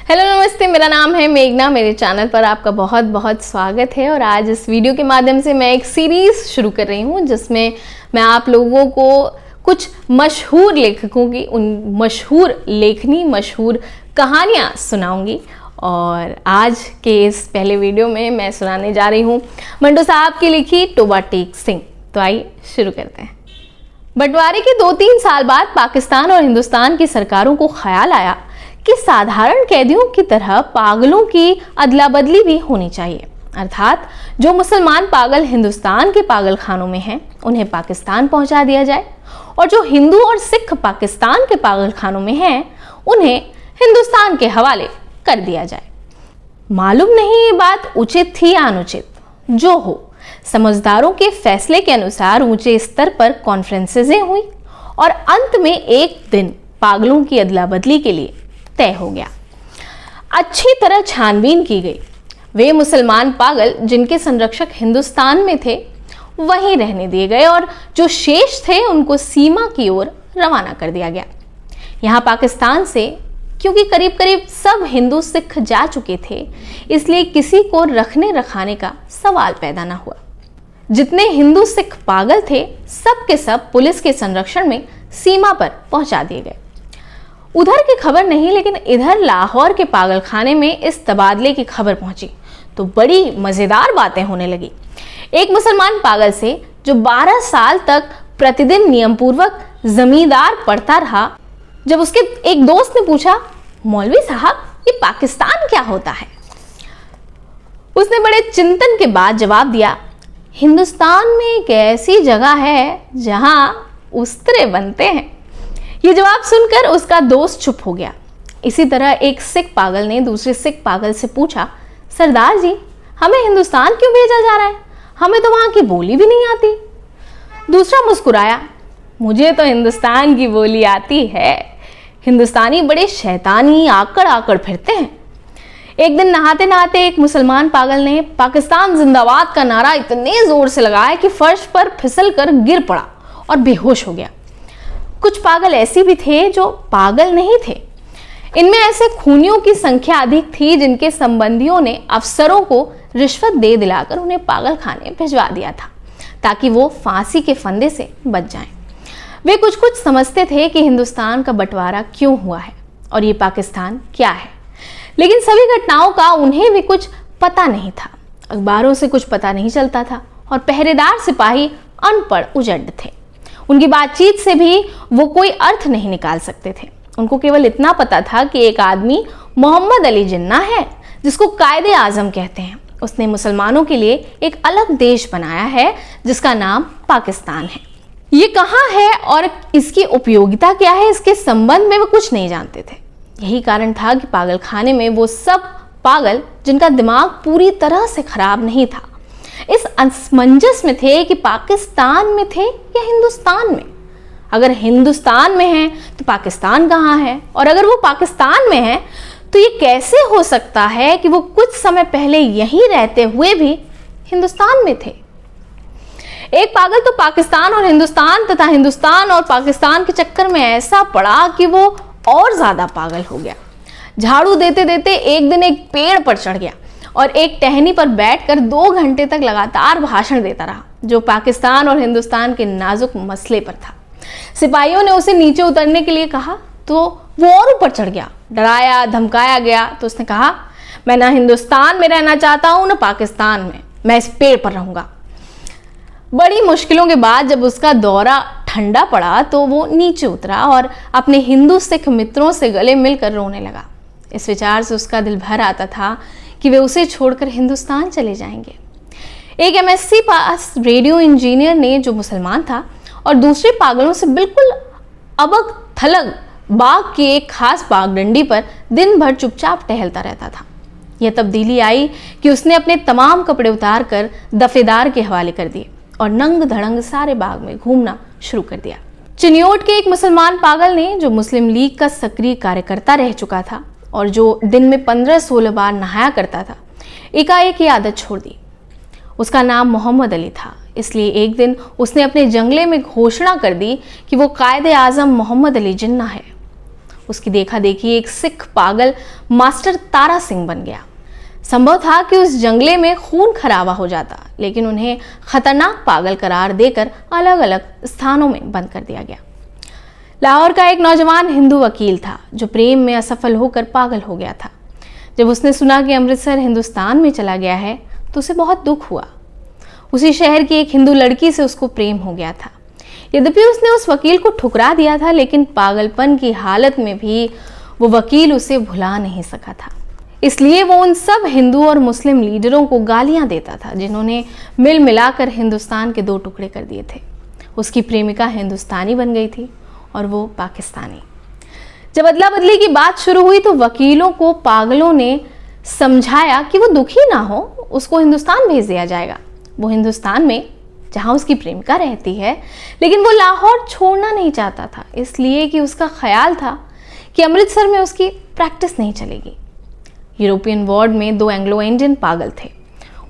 Hello नमस्ते, मेरा नाम है मेघना। मेरे चैनल पर आपका बहुत बहुत स्वागत है। और आज इस वीडियो के माध्यम से मैं एक सीरीज़ शुरू कर रही हूँ जिसमें मैं आप लोगों को कुछ मशहूर लेखकों की उन मशहूर लेखनी, मशहूर कहानियाँ सुनाऊंगी। और आज के इस पहले वीडियो में मैं सुनाने जा रही हूँ मंटो साहब की लिखी टोबा टेक सिंह। तो आइए शुरू करते हैं। बंटवारे के 2-3 साल बाद पाकिस्तान और हिंदुस्तान की सरकारों को ख्याल आया कि साधारण कैदियों की तरह पागलों की अदला बदली भी होनी चाहिए। अर्थात जो मुसलमान पागल हिंदुस्तान के पागल खानों में हैं उन्हें पाकिस्तान पहुंचा दिया जाए, और जो हिंदू और सिख पाकिस्तान के पागल खानों में हैं उन्हें हिंदुस्तान के हवाले कर दिया जाए। मालूम नहीं ये बात उचित थी या अनुचित, जो हो समझदारों के फैसले के अनुसार ऊंचे स्तर पर कॉन्फ्रेंसें हुई और अंत में एक दिन पागलों की अदला बदली के लिए तय हो गया। अच्छी तरह छानबीन की गई। वे मुसलमान पागल जिनके संरक्षक हिंदुस्तान में थे वहीं रहने दिए गए और जो शेष थे उनको सीमा की ओर रवाना कर दिया गया। यहाँ पाकिस्तान से क्योंकि करीब करीब सब हिंदू सिख जा चुके थे, इसलिए किसी को रखने रखाने का सवाल पैदा न हुआ। जितने हिंदू सिख पागल थे सब के सब पुलिस के संरक्षण में सीमा पर पहुंचा दिए गए। उधर की खबर नहीं, लेकिन इधर लाहौर के पागल खाने में इस तबादले की खबर पहुंची तो बड़ी मजेदार बातें होने लगी। एक मुसलमान पागल से जो 12 साल तक प्रतिदिन नियमपूर्वक जमींदार पढ़ता रहा, जब उसके एक दोस्त ने पूछा, मौलवी साहब ये पाकिस्तान क्या होता है, उसने बड़े चिंतन के बाद जवाब दिया, हिंदुस्तान में एक ऐसी जगह है जहां उस्तरे बनते हैं। ये जवाब सुनकर उसका दोस्त चुप हो गया। इसी तरह एक सिख पागल ने दूसरे सिख पागल से पूछा, सरदार जी हमें हिंदुस्तान क्यों भेजा जा रहा है, हमें तो वहां की बोली भी नहीं आती। दूसरा मुस्कुराया, मुझे तो हिंदुस्तान की बोली आती है, हिंदुस्तानी बड़े शैतानी आकड़ आकड़ फिरते हैं। एक दिन नहाते नहाते एक मुसलमान पागल ने पाकिस्तान जिंदाबाद का नारा इतने जोर से लगाया कि फर्श पर फिसल कर गिर पड़ा और बेहोश हो गया। कुछ पागल ऐसे भी थे जो पागल नहीं थे। इनमें ऐसे खूनियों की संख्या अधिक थी जिनके संबंधियों ने अफसरों को रिश्वत दे दिलाकर उन्हें पागल खाने भिजवा दिया था ताकि वो फांसी के फंदे से बच जाएं। वे कुछ कुछ समझते थे कि हिंदुस्तान का बंटवारा क्यों हुआ है और ये पाकिस्तान क्या है, लेकिन सभी घटनाओं का उन्हें भी कुछ पता नहीं था। अखबारों से कुछ पता नहीं चलता था और पहरेदार सिपाही अनपढ़ उजड़ थे। उनकी बातचीत से भी वो कोई अर्थ नहीं निकाल सकते थे। उनको केवल इतना पता था कि एक आदमी मोहम्मद अली जिन्ना है जिसको कायदे आजम कहते हैं। उसने मुसलमानों के लिए एक अलग देश बनाया है जिसका नाम पाकिस्तान है। ये कहाँ है और इसकी उपयोगिता क्या है, इसके संबंध में वो कुछ नहीं जानते थे। यही कारण था कि पागल खाने में वो सब पागल जिनका दिमाग पूरी तरह से खराब नहीं था इस असमंजस में थे कि पाकिस्तान में थे या हिंदुस्तान में। अगर हिंदुस्तान में है तो पाकिस्तान कहाँ है, और अगर वो पाकिस्तान में है तो ये कैसे हो सकता है कि वो कुछ समय पहले यहीं रहते हुए भी हिंदुस्तान में थे। एक पागल तो पाकिस्तान और हिंदुस्तान तथा हिंदुस्तान और पाकिस्तान के चक्कर में ऐसा पड़ा कि वो और ज्यादा पागल हो गया। झाड़ू देते देते एक दिन एक पेड़ पर चढ़ गया और एक टहनी पर बैठकर 2 घंटे तक लगातार भाषण देता रहा जो पाकिस्तान और हिंदुस्तान के नाजुक मसले पर था। सिपाहियों ने उसे नीचे उतरने के लिए कहा तो वो और ऊपर चढ़ गया। डराया धमकाया गया तो उसने कहा, मैं ना हिंदुस्तान में रहना चाहता हूं ना पाकिस्तान में, मैं इस पेड़ पर रहूंगा। बड़ी मुश्किलों के बाद जब उसका दौरा ठंडा पड़ा तो वो नीचे उतरा और अपने हिंदू सिख मित्रों से गले मिलकर रोने लगा। इस विचार से उसका दिल भर आता था कि वे उसे छोड़कर हिंदुस्तान चले जाएंगे। एक MSc पास रेडियो इंजीनियर ने जो मुसलमान था और दूसरे पागलों से बिल्कुल अबक थलग बाग की एक खास बागडंडी पर दिन भर चुपचाप टहलता रहता था। यह तब्दीली आई कि उसने अपने तमाम कपड़े उतार कर दफेदार के हवाले कर दिए और नंग धड़ंग सारे बाग में घूमना शुरू कर दिया। चिन्योट के एक मुसलमान पागल ने जो मुस्लिम लीग का सक्रिय कार्यकर्ता रह चुका था और जो दिन में 15-16 बार नहाया करता था, एकाएक ये आदत छोड़ दी। उसका नाम मोहम्मद अली था, इसलिए एक दिन उसने अपने जंगले में घोषणा कर दी कि वो कायदे आजम मोहम्मद अली जिन्ना है। उसकी देखा देखी एक सिख पागल मास्टर तारा सिंह बन गया। संभव था कि उस जंगले में खून खराबा हो जाता, लेकिन उन्हें खतरनाक पागल करार देकर अलग अलग स्थानों में बंद कर दिया गया। लाहौर का एक नौजवान हिंदू वकील था जो प्रेम में असफल होकर पागल हो गया था। जब उसने सुना कि अमृतसर हिंदुस्तान में चला गया है तो उसे बहुत दुख हुआ। उसी शहर की एक हिंदू लड़की से उसको प्रेम हो गया था। यद्यपि उसने उस वकील को ठुकरा दिया था, लेकिन पागलपन की हालत में भी वो वकील उसे भुला नहीं सका था। इसलिए वो उन सब हिंदू और मुस्लिम लीडरों को गालियां देता था जिन्होंने मिल मिलाकर हिंदुस्तान के 2 टुकड़े कर दिए थे। उसकी प्रेमिका हिंदुस्तानी बन गई थी और वो पाकिस्तानी। जब अदला बदली की बात शुरू हुई तो वकीलों को पागलों ने समझाया कि वो दुखी ना हो, उसको हिंदुस्तान भेज दिया जाएगा। वो हिंदुस्तान में जहां उसकी प्रेमिका रहती है, लेकिन वो लाहौर छोड़ना नहीं चाहता था, इसलिए कि उसका ख्याल था कि अमृतसर में उसकी प्रैक्टिस नहीं चलेगी। यूरोपियन वार्ड में 2 एंग्लो इंडियन पागल थे।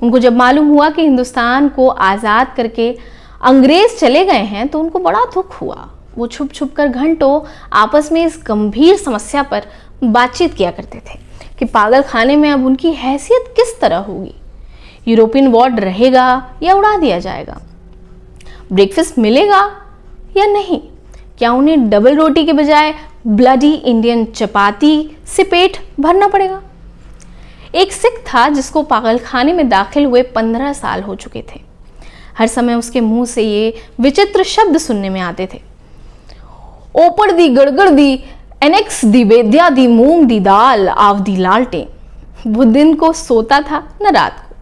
उनको जब मालूम हुआ कि हिंदुस्तान को आज़ाद करके अंग्रेज चले गए हैं तो उनको बड़ा दुख हुआ। वो छुप छुप कर घंटों आपस में इस गंभीर समस्या पर बातचीत किया करते थे कि पागल खाने में अब उनकी हैसियत किस तरह होगी। यूरोपियन वार्ड रहेगा या उड़ा दिया जाएगा? ब्रेकफास्ट मिलेगा या नहीं? क्या उन्हें डबल रोटी के बजाय ब्लडी इंडियन चपाती से पेट भरना पड़ेगा? एक सिख था जिसको पागलखाने में दाखिल हुए 15 साल हो चुके थे। हर समय उसके मुंह से ये विचित्र शब्द सुनने में आते थे, ओपड़ दी गड़गड़ दी, एनेक्स दी बेद्या दी, मूंग दी दाल, आव दी लालटे। वो दिन को सोता था न रात को।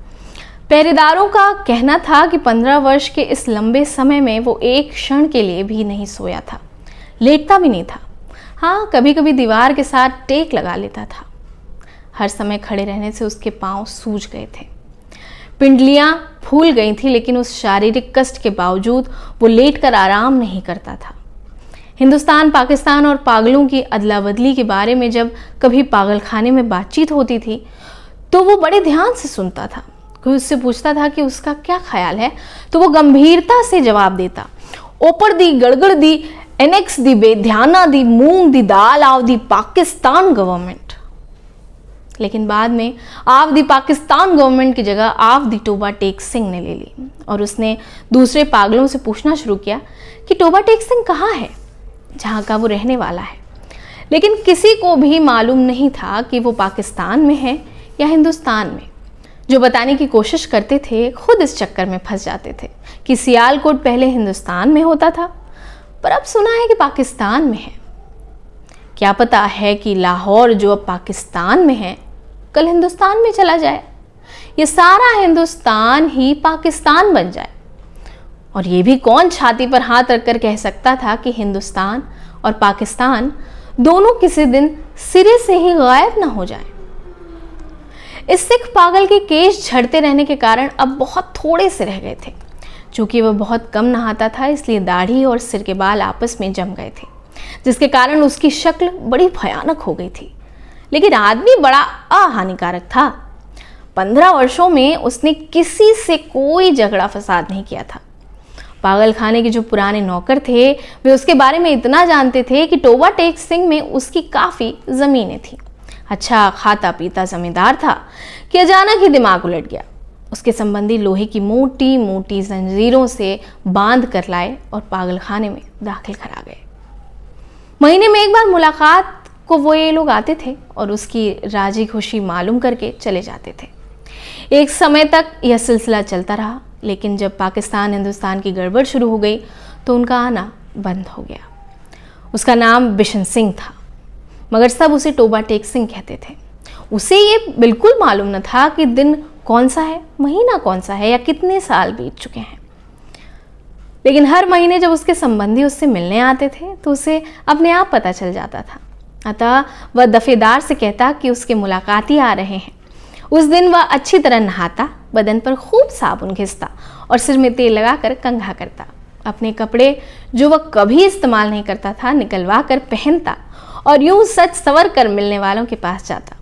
पहरेदारों का कहना था कि 15 वर्ष के इस लंबे समय में वो एक क्षण के लिए भी नहीं सोया था, लेटता भी नहीं था। हाँ, कभी कभी दीवार के साथ टेक लगा लेता था। हर समय खड़े रहने से उसके पांव सूज गए थे, पिंडलियां फूल गई थी, लेकिन उस शारीरिक कष्ट के बावजूद वो लेटकर आराम नहीं करता था। हिंदुस्तान, पाकिस्तान और पागलों की अदला बदली के बारे में जब कभी पागलखाने में बातचीत होती थी तो वो बड़े ध्यान से सुनता था। कोई उससे पूछता था कि उसका क्या ख्याल है तो वो गंभीरता से जवाब देता, ओपर दी गड़गड़ दी, एनेक्स दी बेध्याना दी, मूंग दी दाल, आव दी पाकिस्तान गवर्नमेंट। लेकिन बाद में आव दी पाकिस्तान गवर्नमेंट की जगह आव दी टोबा टेक सिंह ने ले ली और उसने दूसरे पागलों से पूछना शुरू किया कि टोबा टेक सिंह कहाँ है, जहाँ का वो रहने वाला है। लेकिन किसी को भी मालूम नहीं था कि वो पाकिस्तान में है या हिंदुस्तान में। जो बताने की कोशिश करते थे खुद इस चक्कर में फंस जाते थे कि सियालकोट पहले हिंदुस्तान में होता था, पर अब सुना है कि पाकिस्तान में है। क्या पता है कि लाहौर जो अब पाकिस्तान में है कल हिंदुस्तान में चला जाए, ये सारा हिंदुस्तान ही पाकिस्तान बन जाए। और ये भी कौन छाती पर हाथ रखकर कह सकता था कि हिंदुस्तान और पाकिस्तान दोनों किसी दिन सिरे से ही गायब ना हो जाए। इस सिख पागल के केश झड़ते रहने के कारण अब बहुत थोड़े से रह गए थे। चूंकि वह बहुत कम नहाता था, इसलिए दाढ़ी और सिर के बाल आपस में जम गए थे, जिसके कारण उसकी शक्ल बड़ी भयानक हो गई थी। लेकिन आदमी बड़ा अहानिकारक था। 15 वर्षों में उसने किसी से कोई झगड़ा फसाद नहीं किया था। पागल खाने के जो पुराने नौकर थे वे उसके बारे में इतना जानते थे कि टोबा टेक सिंह में उसकी काफ़ी ज़मीनें थीं। अच्छा खाता पीता जमींदार था कि अचानक ही दिमाग उलट गया। उसके संबंधी लोहे की मोटी मोटी जंजीरों से बांध कर लाए और पागल खाने में दाखिल करा गए। महीने में एक बार मुलाकात को वो ये लोग आते थे और उसकी राजी खुशी मालूम करके चले जाते थे। एक समय तक यह सिलसिला चलता रहा, लेकिन जब पाकिस्तान हिंदुस्तान की गड़बड़ शुरू हो गई तो उनका आना बंद हो गया। उसका नाम बिशन सिंह था, मगर सब उसे टोबा टेक सिंह कहते थे। उसे ये बिल्कुल मालूम न था कि दिन कौन सा है, महीना कौन सा है या कितने साल बीत चुके हैं। लेकिन हर महीने जब उसके संबंधी उससे मिलने आते थे तो उसे अपने आप पता चल जाता था। अतः वह दफेदार से कहता कि उसके मुलाकाती आ रहे हैं। उस दिन वह अच्छी तरह नहाता, बदन पर खूब साबुन घिसता और सिर में तेल लगाकर कंघा करता। अपने कपड़े जो वह कभी इस्तेमाल नहीं करता था निकलवा कर पहनता और यूं सच सवर कर मिलने वालों के पास जाता।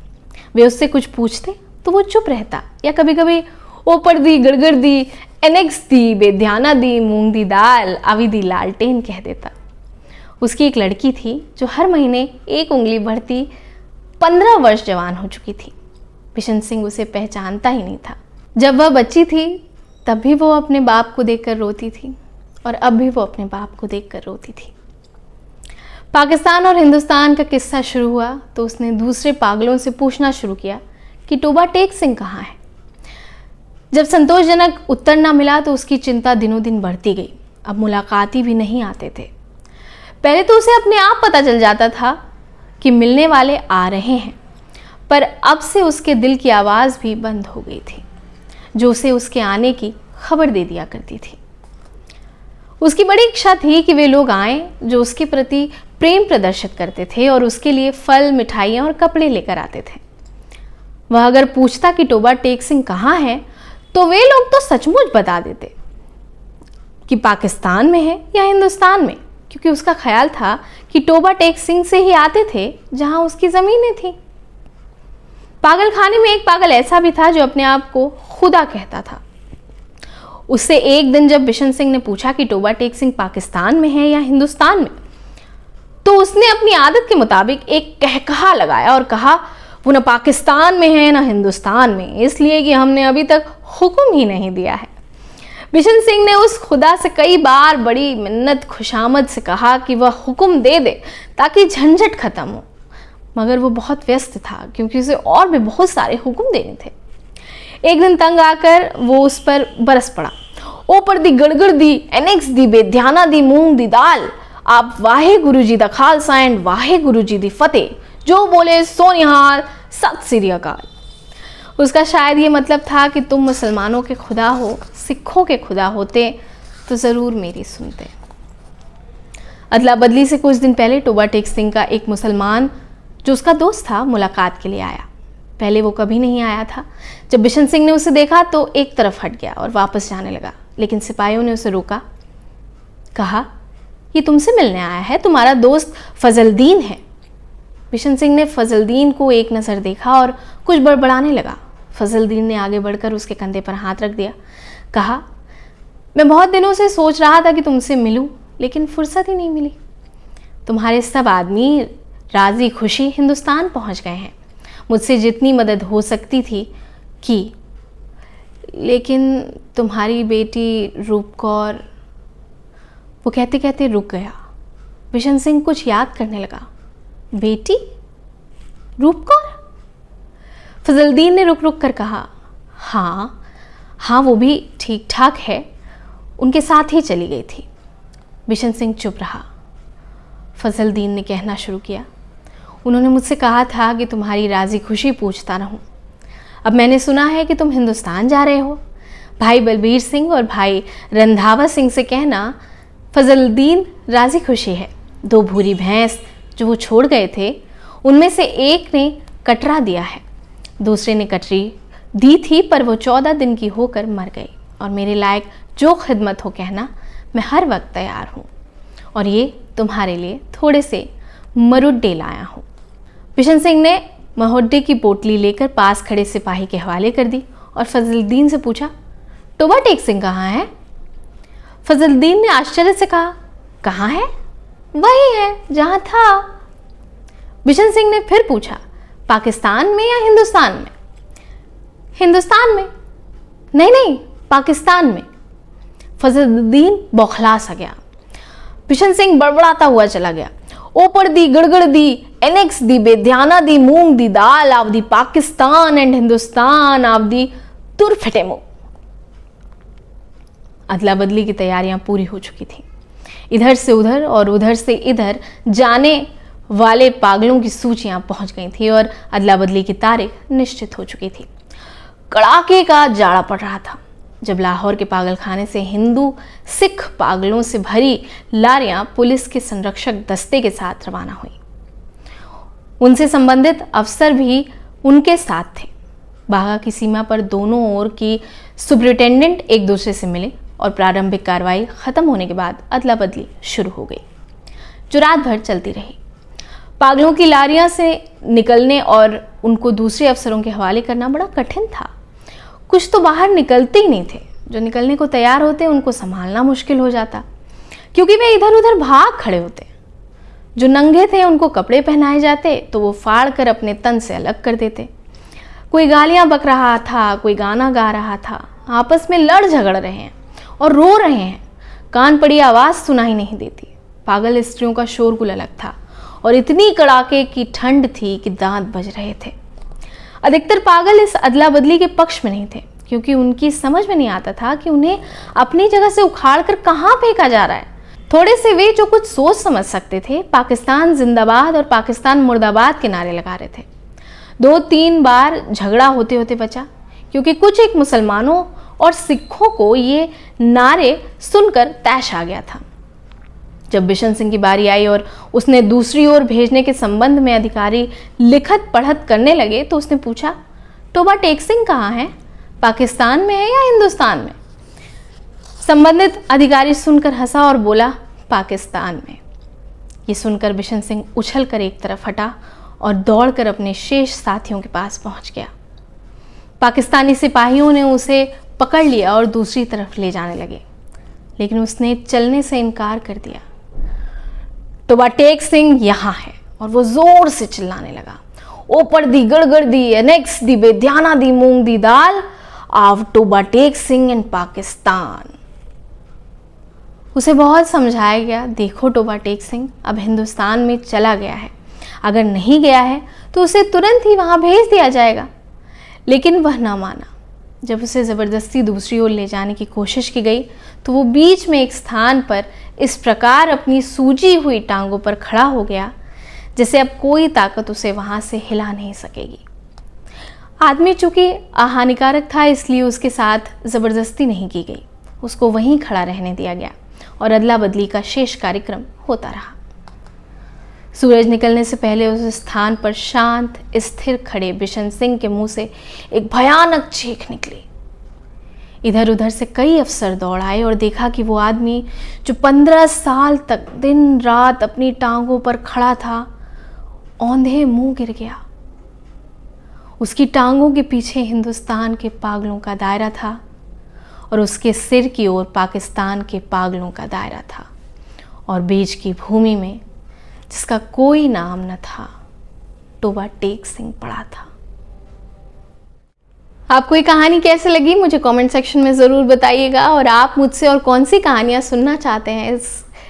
वे उससे कुछ पूछते तो वो चुप रहता या कभी कभी ओपर दी गड़गड़ दी, एनेक्स दी बेध्याना दी, मूंग दी दाल, आवी दी लालटेन कह देता। उसकी एक लड़की थी जो हर महीने एक उंगली बढ़ती 15 वर्ष जवान हो चुकी थी। बिशन सिंह उसे पहचानता ही नहीं था। जब वह बच्ची थी तब भी वो अपने बाप को देखकर रोती थी और अब भी वो अपने बाप को देखकर रोती थी। पाकिस्तान और हिंदुस्तान का किस्सा शुरू हुआ तो उसने दूसरे पागलों से पूछना शुरू किया कि टोबा टेक सिंह कहाँ है। जब संतोषजनक उत्तर ना मिला तो उसकी चिंता दिनों दिन बढ़ती गई। अब मुलाकाती भी नहीं आते थे। पहले तो उसे अपने आप पता चल जाता था कि मिलने वाले आ रहे हैं, पर अब से उसके दिल की आवाज़ भी बंद हो गई थी जो उसे उसके आने की खबर दे दिया करती थी। उसकी बड़ी इच्छा थी कि वे लोग आएं जो उसके प्रति प्रेम प्रदर्शित करते थे और उसके लिए फल, मिठाइयाँ और कपड़े लेकर आते थे। वह अगर पूछता कि टोबा टेक सिंह कहाँ है तो वे लोग तो सचमुच बता देते कि पाकिस्तान में है या हिंदुस्तान में, क्योंकि उसका ख्याल था कि टोबा टेक सिंह से ही आते थे जहां उसकी ज़मीनें थी। पागल खाने में एक पागल ऐसा भी था जो अपने आप को खुदा कहता था। उससे एक दिन जब बिशन सिंह ने पूछा कि टोबा टेक सिंह पाकिस्तान में है या हिंदुस्तान में, तो उसने अपनी आदत के मुताबिक एक कहकहा लगाया और कहा वो न पाकिस्तान में है न हिंदुस्तान में, इसलिए कि हमने अभी तक हुक्म ही नहीं दिया है। बिशन सिंह ने उस खुदा से कई बार बड़ी मिन्नत खुशामद से कहा कि वह हुक्म दे दे ताकि झंझट खत्म हो, मगर वो बहुत व्यस्त था क्योंकि उसे और भी बहुत सारे हुक्म देने थे। एक दिन तंग आकर वो उस पर बरस पड़ा। ऊपर दी गड़गड़ दी, एनेक्स दी, बेध्याना दी, मूंग दी दाल, आप वाहे गुरु जी दा खालसा एंड वाहे गुरु जी दी फतेह, जो बोले सो निहाल, सत श्री अकाल। उसका शायद ये मतलब था कि तुम मुसलमानों के खुदा हो, सिखों के खुदा होते तो ज़रूर मेरी सुनते। अदला बदली से कुछ दिन पहले टोबा टेक सिंह का एक मुसलमान जो उसका दोस्त था मुलाकात के लिए आया। पहले वो कभी नहीं आया था। जब बिशन सिंह ने उसे देखा तो एक तरफ हट गया और वापस जाने लगा, लेकिन सिपाहियों ने उसे रोका। कहा, ये तुमसे मिलने आया है, तुम्हारा दोस्त फजलदीन है। बिशन सिंह ने फजलदीन को एक नज़र देखा और कुछ बड़बड़ाने लगा। फजलदीन ने आगे बढ़कर उसके कंधे पर हाथ रख दिया। कहा, मैं बहुत दिनों से सोच रहा था कि तुमसे मिलूं, लेकिन फुर्सत ही नहीं मिली। तुम्हारे सब आदमी राजी खुशी हिंदुस्तान पहुंच गए हैं। मुझसे जितनी मदद हो सकती थी की, लेकिन तुम्हारी बेटी रूपकौर। वो कहते कहते रुक गया। बिशन सिंह कुछ याद करने लगा। बेटी? रूपकौर? फजलदीन ने रुक रुक कर कहा, हाँ, वो भी ठीक ठाक है, उनके साथ ही चली गई थी। बिशन सिंह चुप रहा। फजलदीन ने कहना शुरू किया, उन्होंने मुझसे कहा था कि तुम्हारी राजी खुशी पूछता रहूं। अब मैंने सुना है कि तुम हिंदुस्तान जा रहे हो। भाई बलबीर सिंह और भाई रंधावा सिंह से कहना फजलदीन राजी खुशी है। 2 भूरी भैंस जो वो छोड़ गए थे, उनमें से एक ने कटरा दिया है, दूसरे ने कटरी दी थी, पर वो 14 दिन की होकर मर गई। और मेरे लायक जो खिदमत हो कहना, मैं हर वक्त तैयार हूँ। और ये तुम्हारे लिए थोड़े से मरुड्डे लाया हूँ। बिशन सिंह ने महुड्डे की पोटली लेकर पास खड़े सिपाही के हवाले कर दी और फजलदीन से पूछा, टोबा टेक सिंह कहाँ है? फजलदीन ने आश्चर्य से कहा, कहाँ है? वही है जहाँ था। बिशन सिंह ने फिर पूछा, पाकिस्तान में या हिंदुस्तान में? हिंदुस्तान में। नहीं, पाकिस्तान में। फजलदीन बौखला सा गया। बिशन सिंह बड़बड़ाता हुआ चला गया। ऊपर दी गड़गड़ दी, एनेक्स दी, बेध्याना दी, मूंग दी दाल, आवदी पाकिस्तान एंड हिंदुस्तान, आवदी तुर फटे मुंह। अदला बदली की तैयारियां पूरी हो चुकी थी। इधर से उधर और उधर से इधर जाने वाले पागलों की सूचियां पहुंच गई थी और अदला बदली की तारीख निश्चित हो चुकी थी। कड़ाके का जाड़ा पड़ रहा था जब लाहौर के पागलखाने से हिंदू सिख पागलों से भरी लारियां पुलिस के संरक्षक दस्ते के साथ रवाना हुई। उनसे संबंधित अफसर भी उनके साथ थे। बागा की सीमा पर दोनों ओर की सुपरिटेंडेंट एक दूसरे से मिले और प्रारंभिक कार्रवाई खत्म होने के बाद अदला बदली शुरू हो गई, जो रात भर चलती रही। पागलों की लारियां से निकलने और उनको दूसरे अफसरों के हवाले करना बड़ा कठिन था। कुछ तो बाहर निकलते ही नहीं थे, जो निकलने को तैयार होते उनको संभालना मुश्किल हो जाता, क्योंकि वे इधर उधर भाग खड़े होते। जो नंगे थे उनको कपड़े पहनाए जाते तो वो फाड़ कर अपने तन से अलग कर देते। कोई गालियां बक रहा था, कोई गाना गा रहा था, आपस में लड़ झगड़ रहे हैं और रो रहे हैं, कान पड़ी आवाज़ सुनाई नहीं देती। पागल स्त्रियों का शोरगुल अलग था और इतनी कड़ाके की ठंड थी कि दांत बज रहे थे। अधिकतर पागल इस अदला बदली के पक्ष में नहीं थे, क्योंकि उनकी समझ में नहीं आता था कि उन्हें अपनी जगह से उखाड़ कर कहाँ फेंका जा रहा है। थोड़े से वे जो कुछ सोच समझ सकते थे, पाकिस्तान जिंदाबाद और पाकिस्तान मुर्दाबाद के नारे लगा रहे थे। 2-3 बार झगड़ा होते होते बचा, क्योंकि कुछ एक मुसलमानों और सिखों को ये नारे सुनकर तैश आ गया था। जब बिशन सिंह की बारी आई और उसने दूसरी ओर भेजने के संबंध में अधिकारी लिखत पढ़त करने लगे तो उसने पूछा, टोबा टेक सिंह कहाँ है? पाकिस्तान में है या हिंदुस्तान में? संबंधित अधिकारी सुनकर हंसा और बोला, पाकिस्तान में। ये सुनकर बिशन सिंह उछल कर एक तरफ हटा और दौड़कर अपने शेष साथियों के पास पहुंच गया। पाकिस्तानी सिपाहियों ने उसे पकड़ लिया और दूसरी तरफ ले जाने लगे, लेकिन उसने चलने से इनकार कर दिया। टोबा टेक सिंह यहाँ है। और वो जोर से चिल्लाने लगा, ऊपर दी गड़गड़ दी, एनेक्स दी, बेध्याना दी, मूंग दी दाल, आव टोबा टेक सिंह इन पाकिस्तान। उसे बहुत समझाया गया, देखो टोबा टेक सिंह अब हिंदुस्तान में चला गया है, अगर नहीं गया है तो उसे तुरंत ही वहां भेज दिया जाएगा। लेकिन वह ना माना। जब उसे ज़बरदस्ती दूसरी ओर ले जाने की कोशिश की गई तो वो बीच में एक स्थान पर इस प्रकार अपनी सूजी हुई टांगों पर खड़ा हो गया जैसे अब कोई ताकत उसे वहां से हिला नहीं सकेगी। आदमी चूंकि हानिकारक था, इसलिए उसके साथ ज़बरदस्ती नहीं की गई, उसको वहीं खड़ा रहने दिया गया और अदला बदली का शेष कार्यक्रम होता रहा। सूरज निकलने से पहले उस स्थान पर शांत स्थिर खड़े बिशन सिंह के मुंह से एक भयानक चीख निकली। इधर उधर से कई अफसर दौड़ आए और देखा कि वो आदमी जो 15 साल तक दिन रात अपनी टांगों पर खड़ा था, औंधे मुंह गिर गया। उसकी टांगों के पीछे हिंदुस्तान के पागलों का दायरा था और उसके सिर की ओर पाकिस्तान के पागलों का दायरा था, और बीच की भूमि में जिसका कोई नाम न था, टोबा टेक सिंह पड़ा था। आपको ये कहानी कैसे लगी मुझे कमेंट सेक्शन में ज़रूर बताइएगा, और आप मुझसे और कौन सी कहानियाँ सुनना चाहते हैं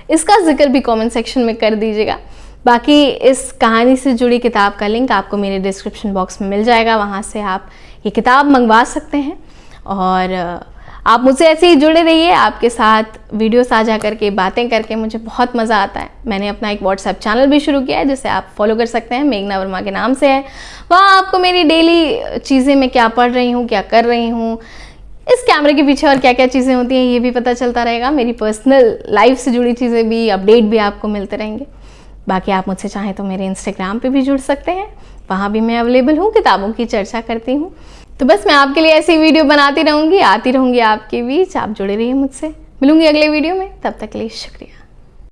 इसका जिक्र भी कमेंट सेक्शन में कर दीजिएगा। बाकी इस कहानी से जुड़ी किताब का लिंक आपको मेरे डिस्क्रिप्शन बॉक्स में मिल जाएगा, वहाँ से आप ये किताब मंगवा सकते हैं। और आप मुझसे ऐसे ही जुड़े रहिए, आपके साथ वीडियो साझा करके बातें करके मुझे बहुत मज़ा आता है। मैंने अपना एक व्हाट्सएप चैनल भी शुरू किया है जिसे आप फॉलो कर सकते हैं, मेघना वर्मा के नाम से है। वहाँ आपको मेरी डेली चीज़ें, मैं क्या पढ़ रही हूँ, क्या कर रही हूँ, इस कैमरे के पीछे और क्या क्या चीज़ें होती हैं ये भी पता चलता रहेगा। मेरी पर्सनल लाइफ से जुड़ी चीज़ें भी, अपडेट भी आपको मिलते रहेंगे। बाकी आप मुझसे चाहें तो मेरे इंस्टाग्राम पे भी जुड़ सकते हैं, वहाँ भी मैं अवेलेबल हूँ, किताबों की चर्चा करती हूँ। तो बस मैं आपके लिए ऐसी वीडियो बनाती रहूँगी, आती रहूँगी आपके बीच। आप जुड़े रहिए मुझसे। मिलूंगी अगले वीडियो में, तब तक के लिए शुक्रिया।